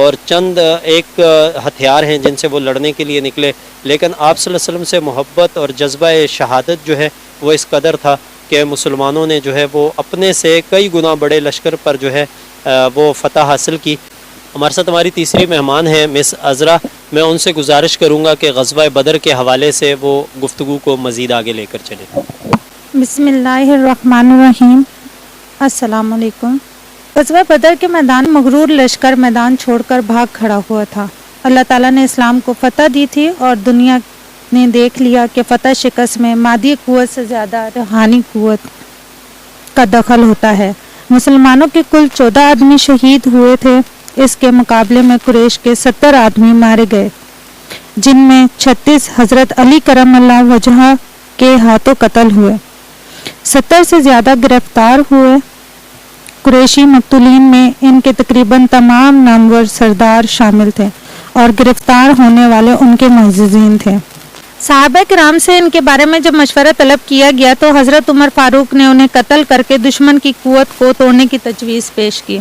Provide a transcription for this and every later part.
اور چند ایک ہتھیار ہیں جن سے وہ لڑنے کے لیے نکلے، لیکن آپ صلی اللہ علیہ وسلم سے محبت اور جذبہ شہادت جو ہے وہ اس قدر تھا کہ مسلمانوں نے جو ہے وہ اپنے سے کئی گنا بڑے لشکر پر جو ہے وہ فتح حاصل کی۔ ہمارے ساتھ ہماری تیسری مہمان ہیں مس عذرا، میں ان سے گزارش کروں گا کہ غزوہ بدر کے حوالے سے وہ گفتگو کو مزید آگے لے کر چلیں۔ بسم اللہ الرحمن الرحیم، السلام علیکم۔ غزوہ بدر کے میدان مغرور لشکر میدان چھوڑ کر بھاگ کھڑا ہوا تھا۔ اللہ تعالیٰ نے اسلام کو فتح دی تھی اور دنیا نے دیکھ لیا کہ فتح شکست میں مادی قوت سے زیادہ روحانی قوت کا دخل ہوتا ہے۔ مسلمانوں کے کل 14 آدمی شہید ہوئے تھے، اس کے مقابلے میں قریش کے 70 آدمی مارے گئے، جن میں 36 حضرت علی کرم اللہ وجہہ کے ہاتھوں قتل ہوئے، 70 سے زیادہ گرفتار ہوئے۔ قریشی مقتولین میں ان کے تقریباً تمام نامور سردار شامل تھے اور گرفتار ہونے والے ان کے معززین تھے۔ صحابہ کرام سے ان کے بارے میں جب مشورہ طلب کیا گیا تو حضرت عمر فاروق نے انہیں قتل کر کے دشمن کی قوت کو توڑنے کی تجویز پیش کی۔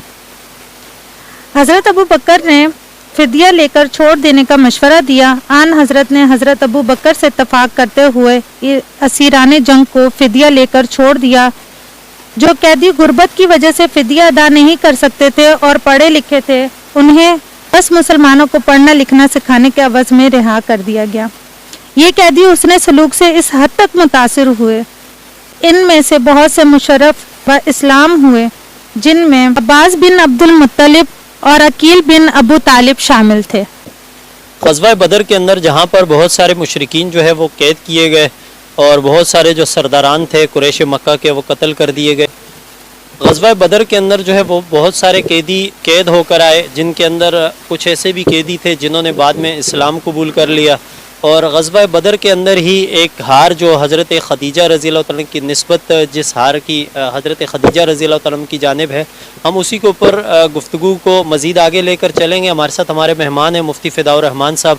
حضرت ابو بکر نے فدیہ لے کر چھوڑ دینے کا مشورہ دیا۔ آن حضرت نے حضرت ابو بکر سے اتفاق کرتے ہوئے اسیران جنگ کو فدیہ لے کر چھوڑ دیا۔ جو قیدی غربت کی وجہ سے فدیہ ادا نہیں کر سکتے تھے اور پڑھے لکھے تھے، انہیں بس مسلمانوں کو پڑھنا لکھنا سکھانے کے عوض میں رہا کر دیا گیا۔ یہ قیدی حسن سلوک سے اس حد تک متاثر ہوئے، ان میں سے بہت سے مشرف و اسلام ہوئے، جن میں عباس بن عبد المطلب اور عقیل بن ابو طالب شامل تھے۔ غزوہ بدر کے اندر جہاں پر بہت سارے مشرکین جو ہے وہ قید کیے گئے اور بہت سارے جو سرداران تھے قریش مکہ کے وہ قتل کر دیے گئے، غزوہ بدر کے اندر جو ہے وہ بہت سارے قیدی قید ہو کر آئے، جن کے اندر کچھ ایسے بھی قیدی تھے جنہوں نے بعد میں اسلام قبول کر لیا۔ اور غزوہ بدر کے اندر ہی ایک ہار جو حضرت خدیجہ رضی اللہ تعالیٰ کی نسبت جس ہار کی حضرت خدیجہ رضی اللہ تعالیٰ کی جانب ہے، ہم اسی کے اوپر گفتگو کو مزید آگے لے کر چلیں گے۔ ہمارے ساتھ ہمارے مہمان ہیں مفتی فداء الرحمان صاحب،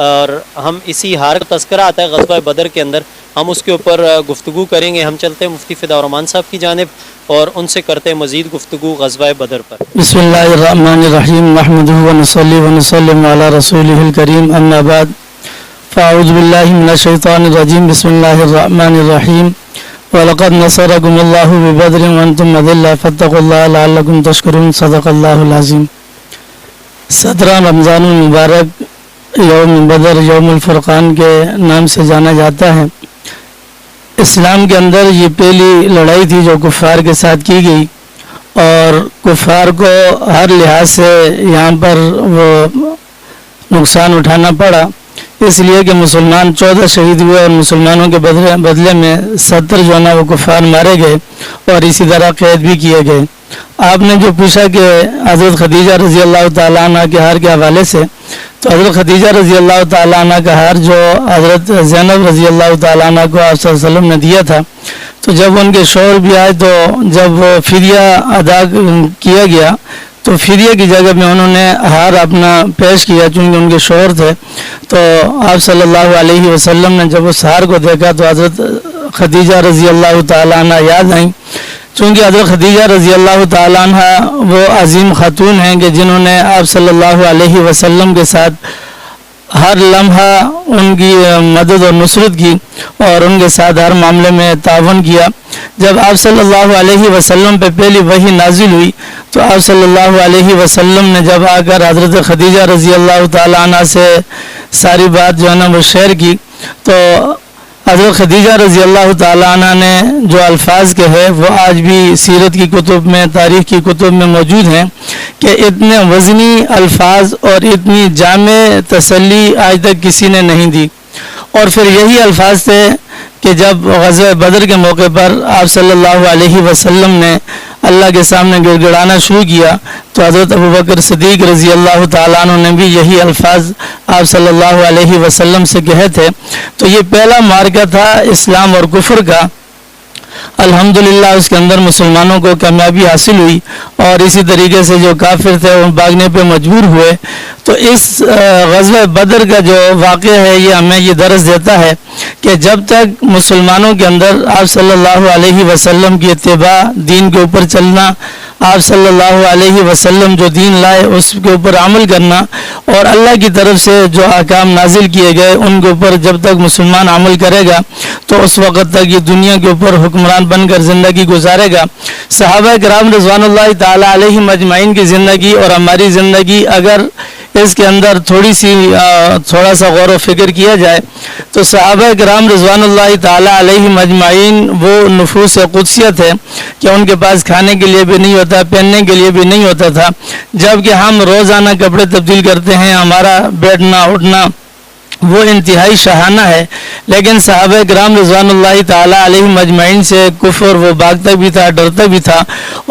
اور ہم اسی ہار کا تذکرہ آتا ہے غزوہ بدر کے اندر، ہم اس کے اوپر گفتگو کریں گے۔ ہم چلتے ہیں مفتی فداء الرحمان صاحب کی جانب اور ان سے کرتے ہیں مزید گفتگو غزوہ بدر پر۔ بسم اللہ الرحمن الرحیم، نحمدہ ونصلی ونسلم علی رسولہ الکریم، اما بعد، فاعوذ باللہ من الشیطان الرجیم، بسم اللہ الرحمن الرحیم، وَلَقَدْ نَصَرَكُمُ اللَّهُ بِبَدْرٍ وَأَنْتُمْ أَذِلَّةٌ فَاتَّقُوا اللَّهَ لَعَلَّكُمْ تَشْكُرُونَ، صدق اللہ العظیم۔ 17 رمضان المبارک یوم بدر، یوم الفرقان کے نام سے جانا جاتا ہے۔ اسلام کے اندر یہ پہلی لڑائی تھی جو کفار کے ساتھ کی گئی، اور کفار کو ہر لحاظ سے یہاں پر وہ نقصان اٹھانا پڑا، اس لیے کہ مسلمان 14 شہید ہوئے اور مسلمانوں کے بدلے میں 70 جو ہے نا وہ کفار مارے گئے اور اسی طرح قید بھی کیے گئے۔ آپ نے جو پوچھا کہ حضرت خدیجہ رضی اللہ تعالیٰ عنہ کے ہار کے حوالے سے، تو حضرت خدیجہ رضی اللہ تعالیٰ عنہ کا ہار جو حضرت زینب رضی اللہ تعالیٰ عنہ کو آپ صلی اللہ علیہ وسلم نے دیا تھا، تو جب ان کے شوہر بھی آئے تو جب وہ فدیہ ادا کیا گیا تو فدیہ کی جگہ میں انہوں نے ہار اپنا پیش کیا، چونکہ ان کے شوہر تھے۔ تو آپ صلی اللہ علیہ وسلم نے جب اس ہار کو دیکھا تو حضرت خدیجہ رضی اللہ تعالیٰ عنہ یاد آئیں، چونکہ حضرت خدیجہ رضی اللہ تعالیٰ عنہ وہ عظیم خاتون ہیں کہ جنہوں نے آپ صلی اللہ علیہ وسلم کے ساتھ ہر لمحہ ان کی مدد اور نصرت کی اور ان کے ساتھ ہر معاملے میں تعاون کیا۔ جب آپ صلی اللہ علیہ وسلم پہ پہلی وحی نازل ہوئی تو آپ صلی اللہ علیہ وسلم نے جب آ کر حضرت خدیجہ رضی اللہ تعالیٰ عنہ سے ساری بات جو ہے نا وہ شیئر کی، تو حضرت خدیجہ رضی اللہ تعالیٰ عنہ نے جو الفاظ کہے وہ آج بھی سیرت کی کتب میں، تاریخ کی کتب میں موجود ہیں کہ اتنے وزنی الفاظ اور اتنی جامع تسلی آج تک کسی نے نہیں دی۔ اور پھر یہی الفاظ تھے کہ جب غزوہ بدر کے موقع پر آپ صلی اللہ علیہ وسلم نے اللہ کے سامنے گڑ گڑانا شروع کیا تو حضرت ابوبکر صدیق رضی اللہ تعالیٰ عنہ نے بھی یہی الفاظ آپ صلی اللہ علیہ وسلم سے کہے تھے۔ تو یہ پہلا معرکہ تھا اسلام اور کفر کا، الحمدللہ اس کے اندر مسلمانوں کو کامیابی حاصل ہوئی اور اسی طریقے سے جو کافر تھے وہ بھاگنے پہ مجبور ہوئے۔ تو اس غزوہ بدر کا جو واقعہ ہے یہ ہمیں یہ درس دیتا ہے کہ جب تک مسلمانوں کے اندر آپ صلی اللہ علیہ وسلم کی اتباع، دین کے اوپر چلنا، آپ صلی اللہ علیہ وسلم جو دین لائے اس کے اوپر عمل کرنا، اور اللہ کی طرف سے جو احکام نازل کیے گئے ان کے اوپر جب تک مسلمان عمل کرے گا تو اس وقت تک یہ دنیا کے اوپر حکمران بن کر زندگی گزارے گا۔ صحابہ کرام رضوان اللہ تعالی علیہم اجمعین کی زندگی اور ہماری زندگی اگر اس کے اندر تھوڑا سا غور و فکر کیا جائے تو صحابہ کرام رضوان اللہ تعالی علیہم اجمعین وہ نفوس قدسیت ہے کہ ان کے پاس کھانے کے لیے بھی نہیں ہوتا، پہننے کے لیے بھی نہیں ہوتا تھا، جبکہ ہم روزانہ کپڑے تبدیل کرتے ہیں، ہمارا بیٹھنا اٹھنا وہ انتہائی شاہانہ ہے، لیکن صحابہ کرام رضوان اللہ تعالی علیہم اجمعین سے کفر وہ بھاگتا بھی تھا، ڈرتا بھی تھا،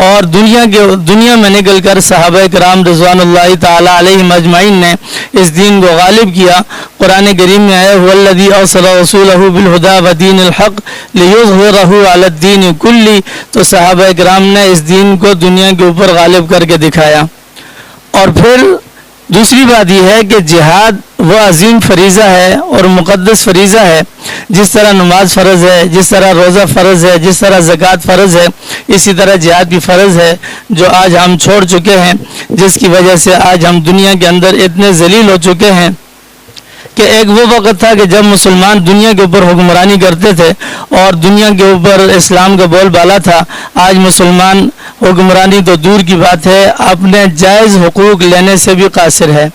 اور دنیا میں نکل کر صحابہ کرام رضوان اللہ تعالی علیہم اجمعین نے اس دین کو غالب کیا۔ قرآن کریم میں آیا هو الذی ارسل رسولہ بالہدی ودین الحق لیظہرہ علی الدین کلہ، تو صحابہ کرام نے اس دین کو دنیا کے اوپر غالب کر کے دکھایا۔ اور پھر دوسری بات یہ ہے کہ جہاد وہ عظیم فریضہ ہے اور مقدس فریضہ ہے، جس طرح نماز فرض ہے، جس طرح روزہ فرض ہے، جس طرح زکوٰۃ فرض ہے، اسی طرح جہاد بھی فرض ہے، جو آج ہم چھوڑ چکے ہیں، جس کی وجہ سے آج ہم دنیا کے اندر اتنے ذلیل ہو چکے ہیں کہ ایک وہ وقت تھا کہ جب مسلمان دنیا کے اوپر حکمرانی کرتے تھے اور دنیا کے اوپر اسلام کا بول بالا تھا، آج مسلمان حکمرانی تو دور کی بات ہے، اپنے جائز حقوق لینے سے بھی قاصر ہے۔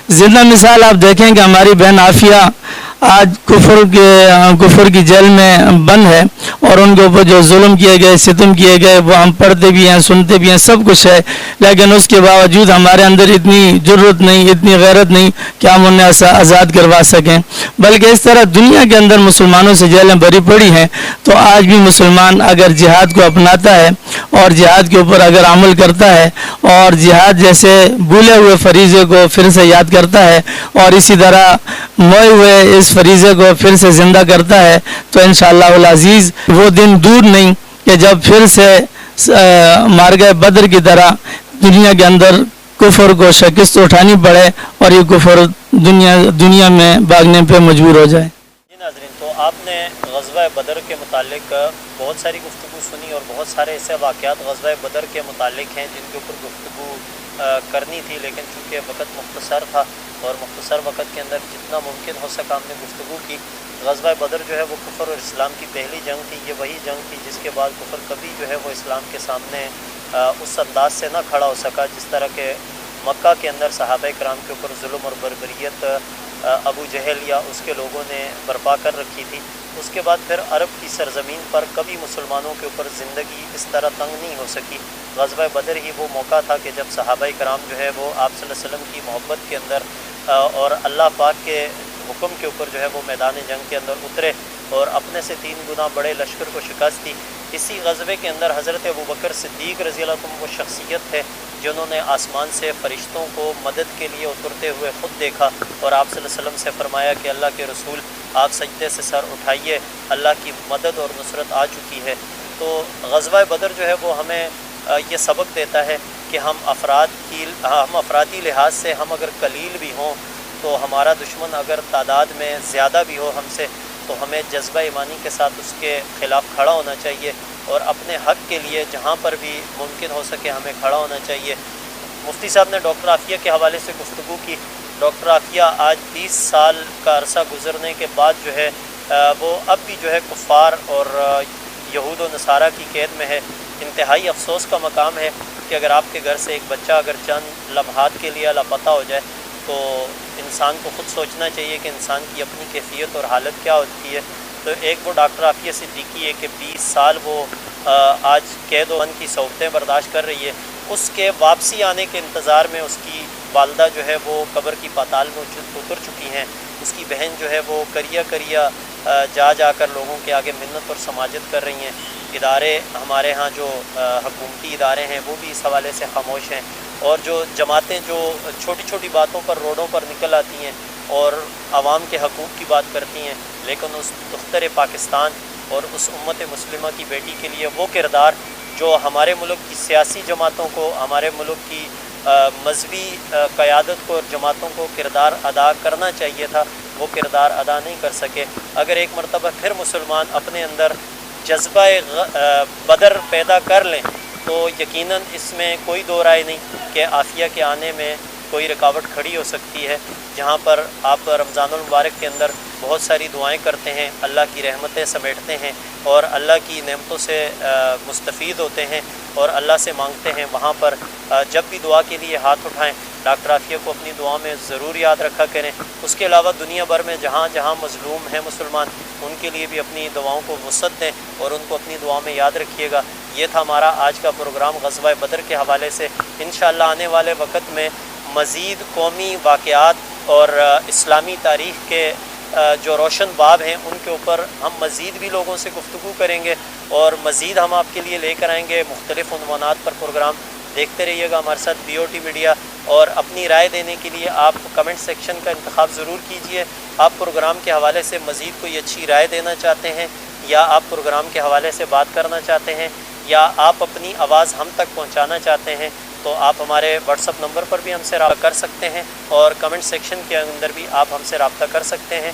زندہ مثال آپ دیکھیں کہ ہماری بہن عافیہ آج کفر کی جیل میں بند ہے، اور ان کے اوپر جو ظلم کیے گئے، ستم کیے گئے، وہ ہم پڑھتے بھی ہیں، سنتے بھی ہیں، سب کچھ ہے، لیکن اس کے باوجود ہمارے اندر اتنی جرت نہیں، اتنی غیرت نہیں کہ ہم انہیں آزاد کروا سکیں، بلکہ اس طرح دنیا کے اندر مسلمانوں سے جیلیں بھری پڑی ہیں۔ تو آج بھی مسلمان اگر جہاد کو اپناتا ہے اور جہاد کے اوپر اگر عمل کرتا ہے اور جہاد جیسے بھولے ہوئے فریضے کو پھر سے یاد کرتا ہے اور اسی طرح موئے ہوئے اس فریضے کو پھر سے زندہ کرتا ہے، تو انشاءاللہ العزیز وہ دن دور نہیں کہ جب پھر سے مارگہ بدر کی طرح دنیا کے اندر کفر کو شکست اٹھانی پڑے اور یہ کفر دنیا میں بھاگنے پہ مجبور ہو جائے۔ جی ناظرین، تو آپ نے غزوہ بدر کے متعلق بہت ساری گفتگو سنی اور بہت سارے ایسے واقعات غزوہ بدر کے متعلق ہیں جن کے اوپر گفتگو کرنی تھی، لیکن چونکہ وقت مختصر تھا اور مختصر وقت کے اندر جتنا ممکن ہو سکا ہم نے گفتگو کی۔ غزوہ بدر جو ہے وہ کفر اور اسلام کی پہلی جنگ تھی، یہ وہی جنگ تھی جس کے بعد کفر کبھی جو ہے وہ اسلام کے سامنے اس انداز سے نہ کھڑا ہو سکا جس طرح کہ مکہ کے اندر صحابہ کرام کے اوپر ظلم اور بربریت ابو جہل یا اس کے لوگوں نے برپا کر رکھی تھی۔ اس کے بعد پھر عرب کی سرزمین پر کبھی مسلمانوں کے اوپر زندگی اس طرح تنگ نہیں ہو سکی۔ غزوہ بدر ہی وہ موقع تھا کہ جب صحابہ کرام جو ہے وہ آپ صلی اللہ علیہ وسلم کی محبت کے اندر اور اللہ پاک کے حکم کے اوپر جو ہے وہ میدان جنگ کے اندر اترے اور اپنے سے 3 گنا بڑے لشکر کو شکست دی۔ اسی غزوے کے اندر حضرت ابوبکر صدیق رضی اللہ عنہ وہ شخصیت تھے جنہوں نے آسمان سے فرشتوں کو مدد کے لیے اترتے ہوئے خود دیکھا اور آپ صلی اللہ علیہ وسلم سے فرمایا کہ اللہ کے رسول آپ سجدے سے سر اٹھائیے، اللہ کی مدد اور نصرت آ چکی ہے۔ تو غزوہ بدر جو ہے وہ ہمیں یہ سبق دیتا ہے کہ ہم افرادی لحاظ سے ہم اگر قلیل بھی ہوں تو ہمارا دشمن اگر تعداد میں زیادہ بھی ہو ہم سے تو ہمیں جذبہ ایمانی کے ساتھ اس کے خلاف کھڑا ہونا چاہیے اور اپنے حق کے لیے جہاں پر بھی ممکن ہو سکے ہمیں کھڑا ہونا چاہیے۔ مفتی صاحب نے ڈاکٹر عافیہ کے حوالے سے گفتگو کی۔ ڈاکٹر عافیہ آج 20 سال کا عرصہ گزرنے کے بعد جو ہے وہ اب بھی جو ہے کفار اور یہود و نصارہ کی قید میں ہے۔ انتہائی افسوس کا مقام ہے کہ اگر آپ کے گھر سے ایک بچہ اگر چند لمحات کے لیے لاپتہ ہو جائے تو انسان کو خود سوچنا چاہیے کہ انسان کی اپنی کیفیت اور حالت کیا ہوتی ہے۔ تو ایک وہ ڈاکٹر عافیہ صدیقی ہے کہ 20 سال وہ آج قید و بند کی صورتیں برداشت کر رہی ہے۔ اس کے واپسی آنے کے انتظار میں اس کی والدہ جو ہے وہ قبر کی پاتال میں اتر چکی ہیں۔ اس کی بہن جو ہے وہ کریا جا کر لوگوں کے آگے منت اور سماجت کر رہی ہیں۔ ادارے ہمارے ہاں جو حکومتی ادارے ہیں وہ بھی اس حوالے سے خاموش ہیں، اور جو جماعتیں جو چھوٹی چھوٹی باتوں پر روڈوں پر نکل آتی ہیں اور عوام کے حقوق کی بات کرتی ہیں، لیکن اس دختر پاکستان اور اس امت مسلمہ کی بیٹی کے لیے وہ کردار جو ہمارے ملک کی سیاسی جماعتوں کو، ہمارے ملک کی مذہبی قیادت کو اور جماعتوں کو کردار ادا کرنا چاہیے تھا، وہ کردار ادا نہیں کر سکے۔ اگر ایک مرتبہ پھر مسلمان اپنے اندر جذبہ بدر پیدا کر لیں تو یقیناً اس میں کوئی دو رائے نہیں کہ عافیہ کے آنے میں کوئی رکاوٹ کھڑی ہو سکتی ہے. جہاں پر آپ رمضان المبارک کے اندر بہت ساری دعائیں کرتے ہیں، اللہ کی رحمتیں سمیٹتے ہیں اور اللہ کی نعمتوں سے مستفید ہوتے ہیں اور اللہ سے مانگتے ہیں، وہاں پر جب بھی دعا کے لیے ہاتھ اٹھائیں ڈاکٹر عافیہ کو اپنی دعا میں ضرور یاد رکھا کریں. اس کے علاوہ دنیا بھر میں جہاں جہاں مظلوم ہیں مسلمان، ان کے لیے بھی اپنی دعاؤں کو وسعت دیں اور ان کو اپنی دعا میں یاد رکھیے گا. یہ تھا ہمارا آج کا پروگرام غزوہ بدر کے حوالے سے. انشاءاللہ آنے والے وقت میں مزید قومی واقعات اور اسلامی تاریخ کے جو روشن باب ہیں ان کے اوپر ہم مزید بھی لوگوں سے گفتگو کریں گے اور مزید ہم آپ کے لیے لے کر آئیں گے مختلف عنوانات پر پروگرام. دیکھتے رہیے گا ہمارے ساتھ BOT میڈیا، اور اپنی رائے دینے کے لیے آپ کمنٹ سیکشن کا انتخاب ضرور کیجئے. آپ پروگرام کے حوالے سے مزید کوئی اچھی رائے دینا چاہتے ہیں یا آپ پروگرام کے حوالے سے بات کرنا چاہتے ہیں یا آپ اپنی آواز ہم تک پہنچانا چاہتے ہیں تو آپ ہمارے واٹس ایپ نمبر پر بھی ہم سے رابطہ کر سکتے ہیں اور کمنٹ سیکشن کے اندر بھی آپ ہم سے رابطہ کر سکتے ہیں.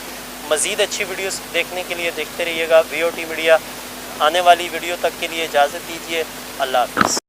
مزید اچھی ویڈیوز دیکھنے کے لیے دیکھتے رہیے گا BOT میڈیا. آنے والی ویڈیو تک کے لیے اجازت دیجیے. اللہ حافظ.